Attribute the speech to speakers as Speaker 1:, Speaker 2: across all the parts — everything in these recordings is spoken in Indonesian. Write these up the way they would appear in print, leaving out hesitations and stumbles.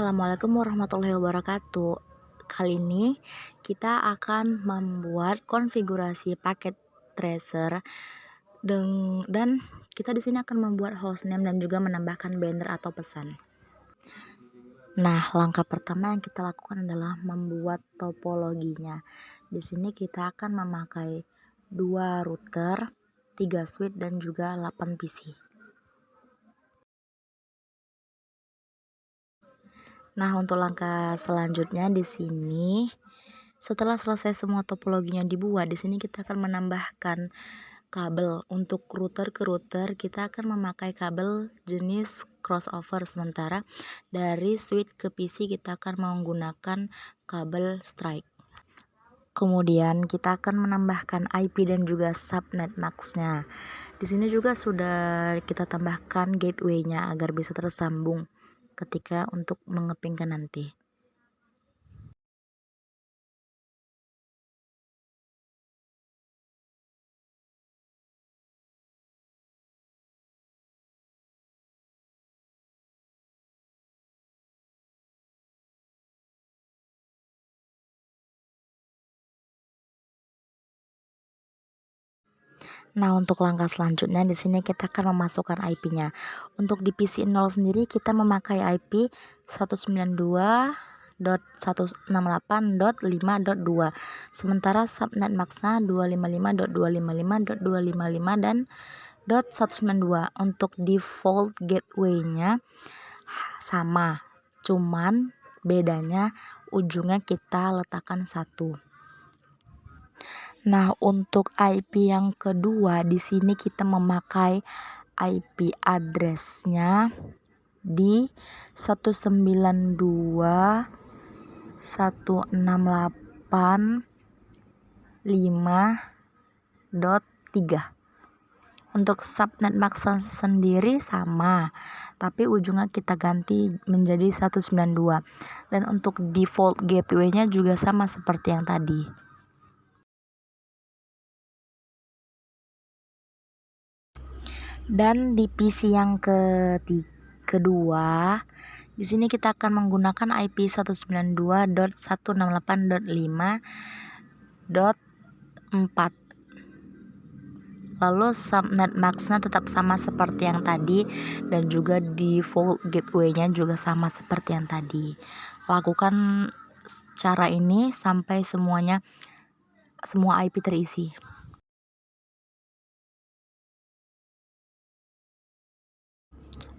Speaker 1: Assalamualaikum warahmatullahi wabarakatuh. Kali ini kita akan membuat konfigurasi paket tracer dan kita di sini akan membuat hostname dan juga menambahkan banner atau pesan. Nah, langkah pertama yang kita lakukan adalah membuat topologinya. Di sini kita akan memakai 2 router, 3 switch dan juga 8 PC. Nah, untuk langkah selanjutnya di sini setelah selesai semua topologinya dibuat, di sini kita akan menambahkan kabel. Untuk router ke router kita akan memakai kabel jenis crossover, sementara dari switch ke PC kita akan menggunakan kabel strike. Kemudian kita akan menambahkan IP dan juga subnet max-nya. Di sini juga sudah kita tambahkan gateway-nya agar bisa tersambung ketika untuk mengepingkan nanti. Nah, untuk langkah selanjutnya di sini kita akan memasukkan IP-nya. Untuk di PC 0 sendiri kita memakai IP 192.168.5.2. Sementara subnet max-nya 255.255.255 dan .192. Untuk default gateway-nya sama, cuman bedanya ujungnya kita letakkan 1. Nah, untuk IP yang kedua di sini kita memakai IP address-nya di 192.168.5.3. Untuk subnet max sendiri sama, tapi ujungnya kita ganti menjadi 192. Dan untuk default gateway-nya juga sama seperti yang tadi. Dan di PC yang kedua, di sini kita akan menggunakan IP 192.168.5.4. Lalu subnet max-nya tetap sama seperti yang tadi dan juga default gateway-nya juga sama seperti yang tadi. Lakukan cara ini sampai semua IP terisi.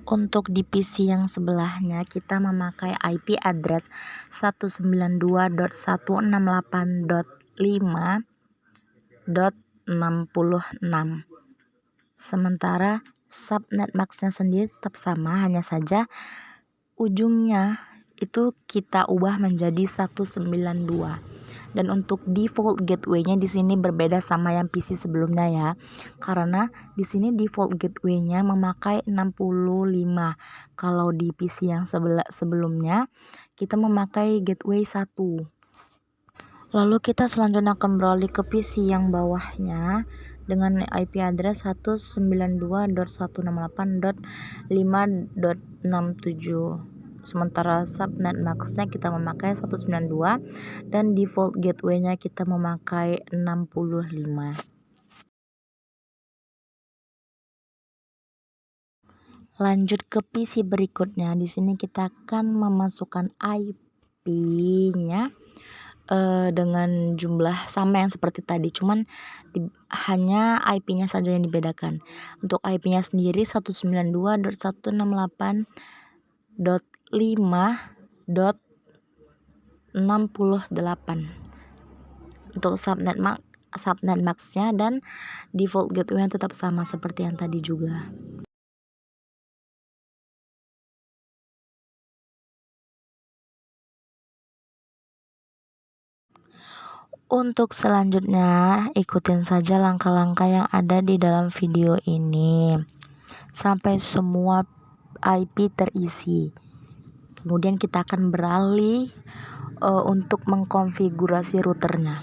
Speaker 1: Untuk di PC yang sebelahnya kita memakai IP address 192.168.5.66. Sementara subnet max-nya sendiri tetap sama, hanya saja ujungnya itu kita ubah menjadi 192. Dan untuk default gateway-nya di sini berbeda sama yang PC sebelumnya ya. Karena di sini default gateway-nya memakai 65. Kalau di PC yang sebelumnya kita memakai gateway 1. Lalu kita selanjutnya akan beralih ke PC yang bawahnya dengan IP address 192.168.5.67. Sementara subnet max-nya kita memakai 192 dan default gateway-nya kita memakai 65. Lanjut ke PC berikutnya. Di sini kita akan memasukkan IP-nya dengan jumlah sama yang seperti tadi, cuman hanya IP-nya saja yang dibedakan. Untuk IP-nya sendiri 192.168.5.68. Untuk subnet max-nya dan default gateway-nya tetap sama seperti yang tadi juga. Untuk selanjutnya, ikutin saja langkah-langkah yang ada di dalam video ini sampai semua IP terisi. Kemudian kita akan beralih untuk mengkonfigurasi routernya.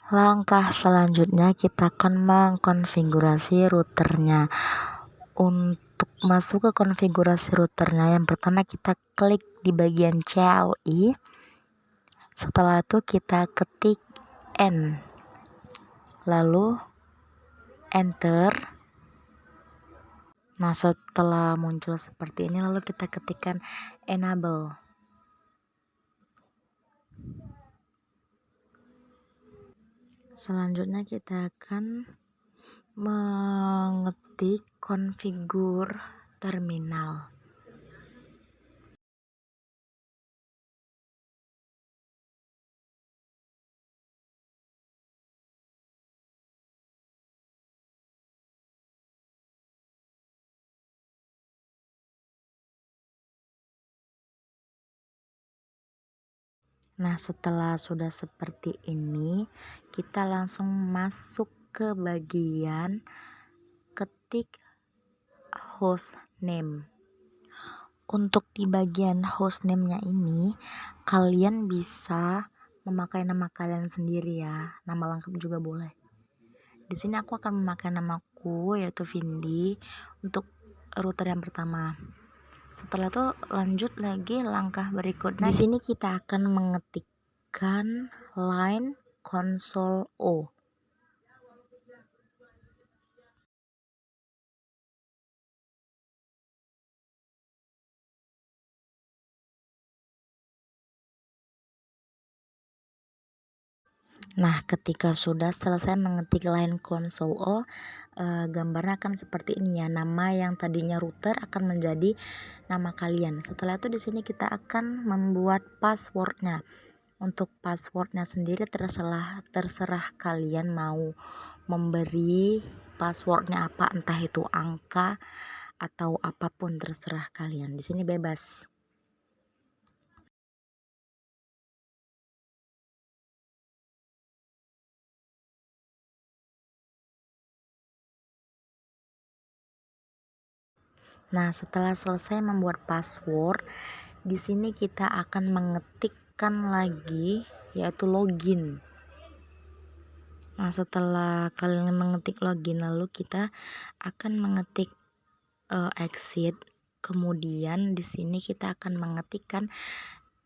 Speaker 1: Langkah selanjutnya kita akan mengkonfigurasi routernya. Untuk masuk ke konfigurasi routernya, yang pertama kita klik di bagian CLI. Setelah itu kita ketik N, lalu enter. Nah, setelah muncul seperti ini, lalu kita ketikkan enable. Selanjutnya kita akan mengetik konfigur terminal. Nah, setelah sudah seperti ini, kita langsung masuk ke bagian ketik hostname. Untuk di bagian hostname-nya ini, kalian bisa memakai nama kalian sendiri ya. Nama lengkap juga boleh. Di sini aku akan memakai namaku, yaitu Vindi, untuk router yang pertama. Setelah itu lanjut lagi langkah berikutnya. Di sini kita akan mengetikkan line console O. Nah, ketika sudah selesai mengetik line console O, gambarnya akan seperti ini ya. Nama yang tadinya router akan menjadi nama kalian. Setelah itu di sini kita akan membuat passwordnya. Untuk passwordnya sendiri terserah kalian mau memberi passwordnya apa, entah itu angka atau apapun, terserah kalian. Di sini bebas. Nah, setelah selesai membuat password, di sini kita akan mengetikkan lagi, yaitu login. Nah, setelah kalian mengetik login, lalu kita akan mengetik exit. Kemudian di sini kita akan mengetikkan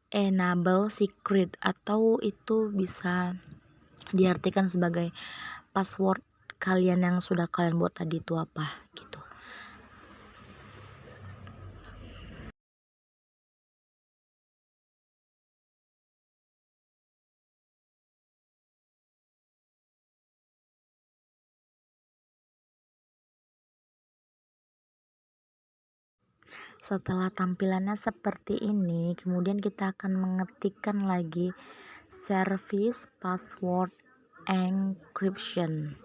Speaker 1: enable secret, atau itu bisa diartikan sebagai password kalian yang sudah kalian buat tadi itu apa gitu. Setelah tampilannya seperti ini, kemudian kita akan mengetikkan lagi service password encryption.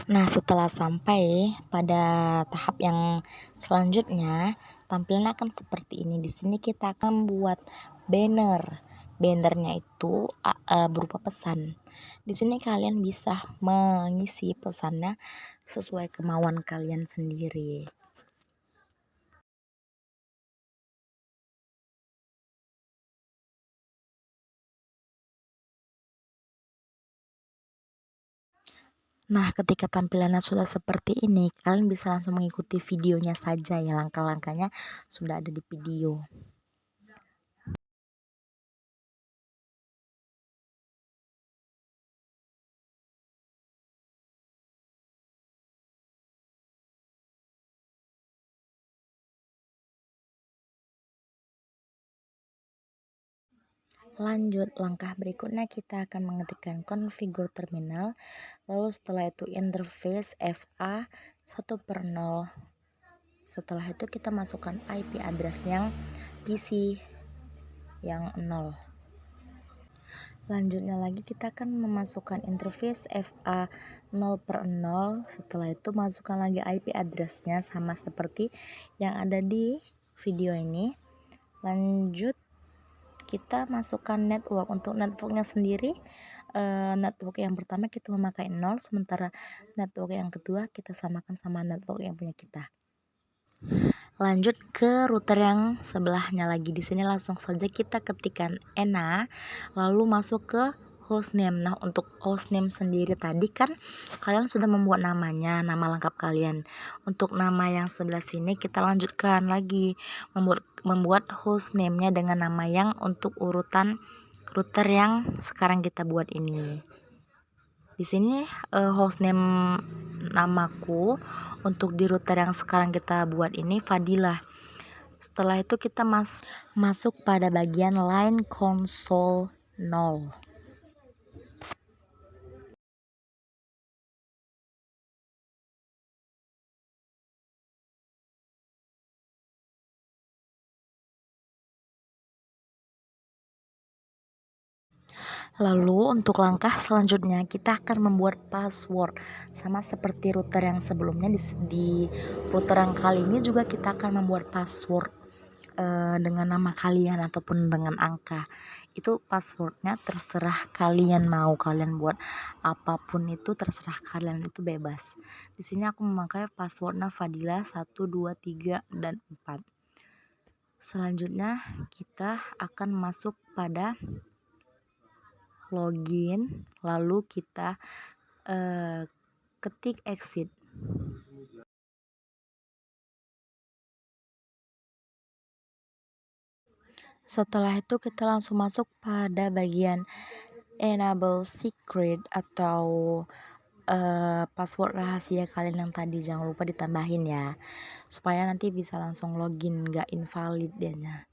Speaker 1: Nah, setelah sampai pada tahap yang selanjutnya, tampilannya akan seperti ini. Di sini kita akan buat banner. Bannernya itu berupa pesan. Di sini kalian bisa mengisi pesannya sesuai kemauan kalian sendiri. Nah, ketika tampilannya sudah seperti ini, kalian bisa langsung mengikuti videonya saja ya. Langkah-langkahnya sudah ada di video. Lanjut, langkah berikutnya kita akan mengetikkan konfigur terminal. Lalu setelah itu interface FA 1/0 Setelah itu kita masukkan IP address yang PC yang 0. Lanjutnya lagi kita akan memasukkan interface FA 0/0. Setelah itu masukkan lagi IP addressnya sama seperti yang ada di video ini. Lanjut kita masukkan network. Untuk networknya sendiri, network yang pertama kita memakai 0, sementara network yang kedua kita samakan sama network yang punya kita. Lanjut ke router yang sebelahnya lagi. Di sini langsung saja kita ketikkan ENA, lalu masuk ke hostname. Nah, untuk hostname sendiri tadi kan kalian sudah membuat namanya, nama lengkap kalian. Untuk nama yang sebelah sini kita lanjutkan lagi membuat hostname-nya dengan nama yang untuk urutan router yang sekarang kita buat ini. Di sini hostname namaku untuk di router yang sekarang kita buat ini Fadilah. Setelah itu kita masuk pada bagian line console 0. Lalu untuk langkah selanjutnya kita akan membuat password sama seperti router yang sebelumnya. Di router yang kali ini juga kita akan membuat password dengan nama kalian ataupun dengan angka. Itu passwordnya terserah kalian, mau kalian buat apapun itu terserah kalian, itu bebas. Di sini aku memakai passwordnya Fadilah 1, 2, 3, dan 4. Selanjutnya kita akan masuk pada login, lalu kita ketik exit. Setelah itu kita langsung masuk pada bagian enable secret atau password rahasia kalian yang tadi, jangan lupa ditambahin ya, supaya nanti bisa langsung login, gak invalid dehnya.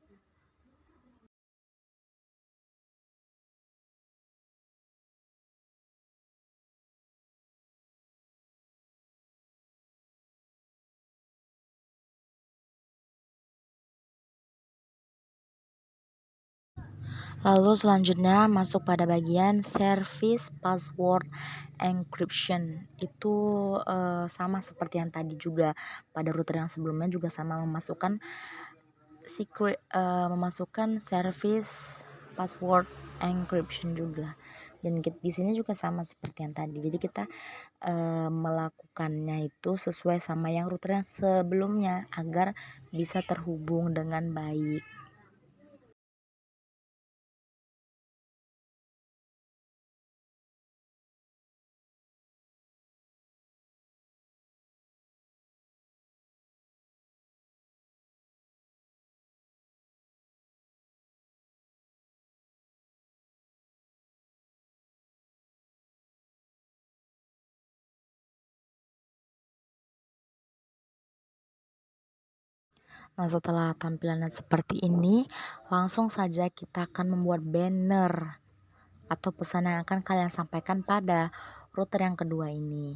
Speaker 1: Lalu selanjutnya masuk pada bagian service password encryption. Itu sama seperti yang tadi juga, pada router yang sebelumnya juga sama, memasukkan memasukkan service password encryption juga. Dan di sini juga sama seperti yang tadi. Jadi kita melakukannya itu sesuai sama yang router yang sebelumnya agar bisa terhubung dengan baik. Nah, setelah tampilannya seperti ini, langsung saja kita akan membuat banner atau pesan yang akan kalian sampaikan pada router yang kedua ini.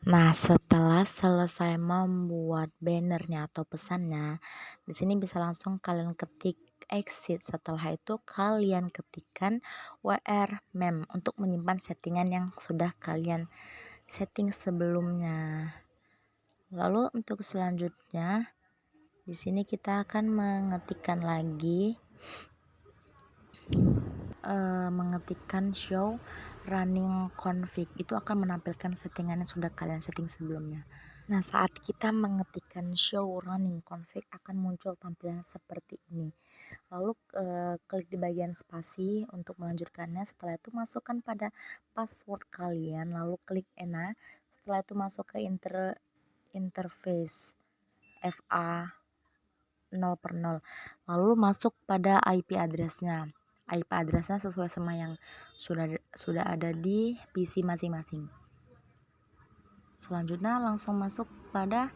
Speaker 1: Nah, setelah selesai membuat bannernya atau pesannya, di sini bisa langsung kalian ketik exit. Setelah itu kalian ketikkan WR mem untuk menyimpan settingan yang sudah kalian setting sebelumnya. Lalu untuk selanjutnya di sini kita akan mengetikkan lagi show running config. Itu akan menampilkan settingan yang sudah kalian setting sebelumnya. Nah, saat kita mengetikkan show running config akan muncul tampilan seperti ini. Lalu klik di bagian spasi untuk melanjutkannya. Setelah itu masukkan pada password kalian, lalu klik ena. Setelah itu masuk ke interface FA 0/0. Lalu masuk pada IP address-nya. IP address-nya sesuai sama yang sudah ada di PC masing-masing. Selanjutnya langsung masuk pada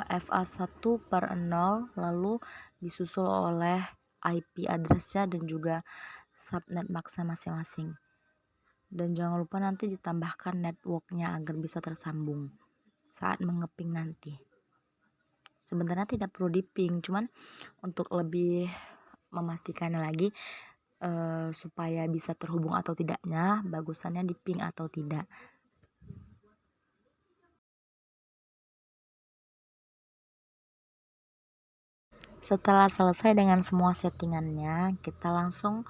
Speaker 1: FA 1/0, lalu disusul oleh IP address-nya dan juga subnet max-nya masing-masing. Dan jangan lupa nanti ditambahkan network-nya agar bisa tersambung saat mengeping nanti. Sebenarnya tidak perlu di-ping, cuman untuk lebih memastikannya lagi supaya bisa terhubung atau tidaknya, bagusannya di-ping atau tidak. Setelah selesai dengan semua settingannya, kita langsung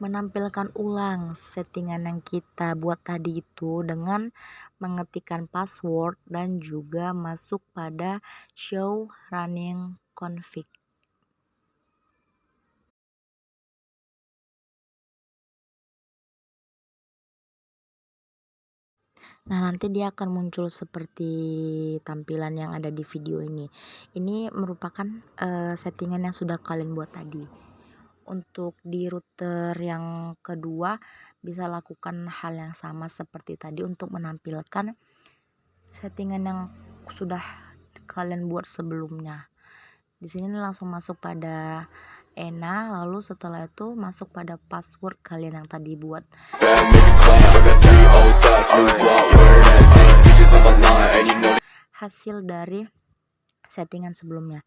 Speaker 1: menampilkan ulang settingan yang kita buat tadi itu dengan mengetikkan password dan juga masuk pada show running config. Nah, nanti dia akan muncul seperti tampilan yang ada di video ini. Ini merupakan settingan yang sudah kalian buat tadi. Untuk di router yang kedua bisa lakukan hal yang sama seperti tadi untuk menampilkan settingan yang sudah kalian buat sebelumnya. Di sini langsung masuk pada ena, lalu setelah itu masuk pada password kalian yang tadi buat. Hasil dari settingan sebelumnya.